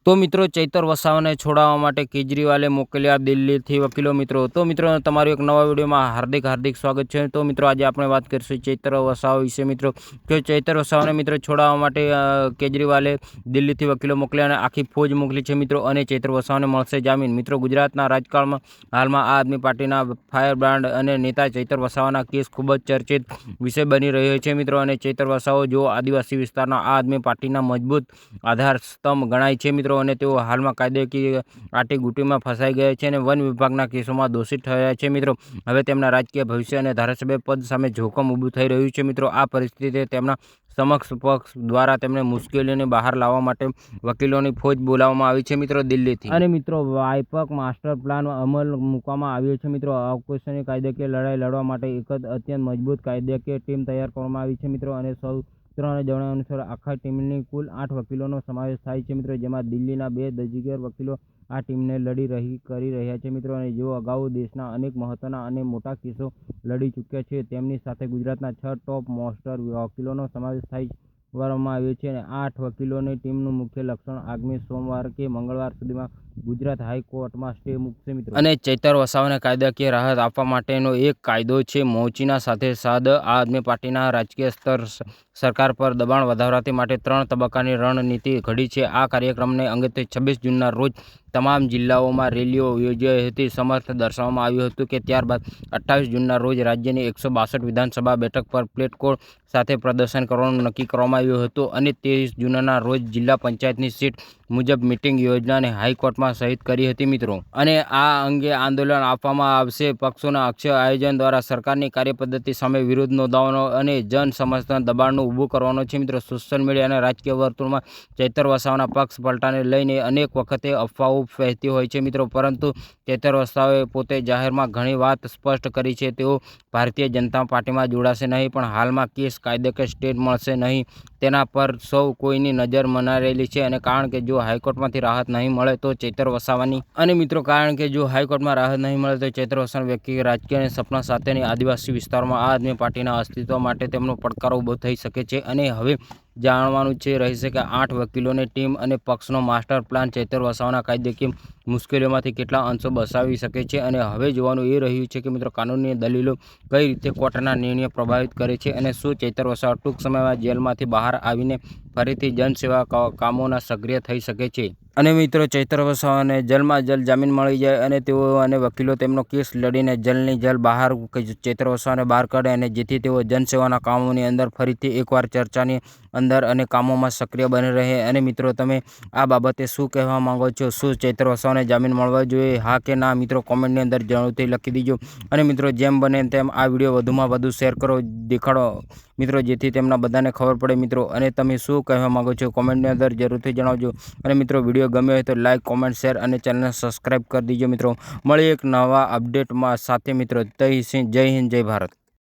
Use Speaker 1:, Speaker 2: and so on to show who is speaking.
Speaker 1: તો મિત્રો ચૈતર વસાવાને છોડાવવા માટે કેજરીવાલે મોકલ્યા દિલ્હીથી વકીલો. મિત્રો તમારું એક નવા વિડીયોમાં હાર્દિક સ્વાગત છે. તો મિત્રો આજે આપણે વાત કરીશું ચૈતર વસાવા વિશે. મિત્રો કે ચૈતર વસાવાને મિત્રો છોડાવવા માટે કેજરીવાલે દિલ્હીથી વકીલો મોકલ્યા અને આખી ફોજ મોકલી છે મિત્રો, અને ચૈતર વસાવાને મળશે જામીન. મિત્રો ગુજરાતના રાજકારણમાં હાલમાં આમ આદમી પાર્ટીના ફાયરબ્રાન્ડ અને નેતા ચૈતર વસાવાના કેસ ખૂબ જ ચર્ચિત વિષય બની રહ્યો છે મિત્રો. અને ચૈતર વસાવા જો આદિવાસી વિસ્તારના આમ આદમી પાર્ટીના મજબૂત આધાર સ્તંભ ગણાય છે મિત્રો, અને તેઓ હાલમાં કાયદેકીય આટીગુટીમાં ફસાઈ ગયા છે અને વન વિભાગના કેસોમાં દોષિત થયા છે મિત્રો. હવે તેમના રાજકીય ભવિષ્ય અને ધારાસભ્ય પદ સામે જોખમ ઊભું થઈ રહ્યું છે મિત્રો. આ પરિસ્થિતિએ તેમના સમક્ષ પક્ષ દ્વારા તેમને મુશ્કેલીઓને બહાર લાવવા માટે વકીલોની ફોજ બોલાવવામાં આવી છે મિત્રો દિલ્હીથી. અને મિત્રો વ્યાપક માસ્ટર પ્લાન અમલ મૂકવામાં આવ્યો છે મિત્રો. અવકાશની કાયદેકીય લડાઈ લડવા માટે એક અત્યંત મજબૂત કાયદેકીય ટીમ તૈયાર કરવામાં આવી છે મિત્રો. અને સૂત્રોના જણાવ્યા અનુસાર આખા ટીમની કુલ 8 વકીલોનો સમાવેશ થાય છે મિત્રો, જેમાં દિલ્હીના 2 દજીગર વકીલો આ ટીમને કરી રહ્યા છે મિત્રો. અને જેઓ અગાઉ દેશના અનેક મહત્વના અને મોટા કેસો લડી ચૂક્યા છે. તેમની સાથે ગુજરાતના 6 ટોપ મોસ્ટર વકીલોનો સમાવેશ કરવામાં આવ્યો છે. અને 8 વકીલોની ટીમનું મુખ્ય લક્ષણ આગામી સોમવાર કે મંગળવાર સુધીમાં ગુજરાત હાઈકોર્ટમાં સ્ટે મૂકશે મિત્રો. અને ચૈતર વસાવાને કાયદાકીય રાહત આપવા માટેનો એક કાયદો છે મોચીના સાથે સાદ. આમ આદમી પાર્ટીના રાજકીય સ્તર સરકાર પર દબાણ વધારવા માટે 3 તબક્કાની રણનીતિ ઘડી છે. આ કાર્યક્રમને અંગે 26 જૂનના રોજ તમામ જિલ્લાઓમાં રેલીઓ યોજાઈ હતી. સમર્થન દર્શાવવામાં આવ્યું હતું કે ત્યારબાદ 28 જૂનના રોજ રાજ્યની 162 વિધાનસભા બેઠક પર પ્લેટકોડ સાથે પ્રદર્શન કરવાનું નક્કી કરવામાં આવ્યું હતું. અને 23 જૂનના રોજ જિલ્લા પંચાયતની સીટ મુજબ મિટિંગ યોજનાને હાઈકોર્ટમાં સહિત કરી હતી મિત્રો. અને આ અંગે આંદોલન આપવામાં આવશે. પક્ષોના અક્ષય આયોજન દ્વારા સરકારની કાર્યપદ્ધતિ સામે વિરોધ નોંધાવવાનો અને જન સમર્થન દબાણનું ઊભું કરવાનો છે મિત્રો. સોશિયલ મીડિયા અને રાજકીય વર્તુળમાં ચૈતર વસાવાના પક્ષ પલટાને લઈને અનેક વખતે અફવાઓ ફેલાતી હોય છે મિત્રો, પરંતુ ચૈતર વસાવાએ પોતે જાહેરમાં ઘણી વાત સ્પષ્ટ કરી છે. તેઓ ભારતીય જનતા પાર્ટીમાં જોડાશે નહીં, પણ હાલમાં કેસ કાયદેકીય સ્ટે મળશે નહીં તેના પર સૌ કોઈની નજર મનારેલી છે. અને કારણ કે જો હાઈકોર્ટમાંથી રાહત નહીં મળે તો ચૈતર વસાવાની ચૈતર વસાવાના વ્યક્તિગત રાજકીય અને સપના સાથેની આદિવાસી વિસ્તારોમાં આમ આદમી પાર્ટીના અસ્તિત્વ માટે તેમનો પડકારો ઊભો થઈ શકે છે. અને હવે જાણવાનું રહેશે કે 8 વકીલોની ટીમ અને પક્ષનો માસ્ટર પ્લાન ચૈતર વસાવાના કાયદેકીય મુશ્કેલીઓમાંથી કેટલા અંશો બચાવી શકે છે. અને હવે જોવાનું એ રહ્યું છે કે મિત્રો કાનૂની દલીલો કઈ રીતે કોર્ટના નિર્ણય પ્રભાવિત કરે છે, અને શું ચૈતર વસાવા ટૂંક સમયમાં જેલમાંથી બહાર આવીને ફરીથી જનસેવા કામોના સક્રિય થઈ શકે છે. અને મિત્રો ચૈતર વસાવાને જલ્દમાં જલ્દ જામીન મળી જાય અને તેઓ અને વકીલો તેમનો કેસ લડીને જલ્દ બહાર ચૈતર વસાવાને બહાર કાઢે, અને જેથી તેઓ જનસેવાના કામોની અંદર ફરીથી એકવાર ચર્ચાની અંદર અને કામોમાં સક્રિય બની રહે. અને મિત્રો તમે આ બાબતે શું કહેવા માંગો છો? શું ચૈતર વસાવાને જામીન મળવા જોઈએ, હા કે ના? મિત્રો કોમેન્ટની અંદર જરૂરથી લખી દીજો. અને મિત્રો જેમ બને તેમ આ વિડીયો વધુમાં વધુ શેર કરો, દેખાડો મિત્રો, જેથી તેમના બધાને ખબર પડે મિત્રો. અને તમે શું કહેવા માંગો છો કોમેન્ટની અંદર જરૂરથી જણાવજો. અને મિત્રો વિડીયો ગમ્યો હોય તો લાઈક, કોમેન્ટ, શેર અને ચેનલને સબસ્ક્રાઈબ કરી દીજો મિત્રો. મળીએ એક નવા અપડેટમાં સાથે મિત્રો. જય હિન્દ, જય ભારત.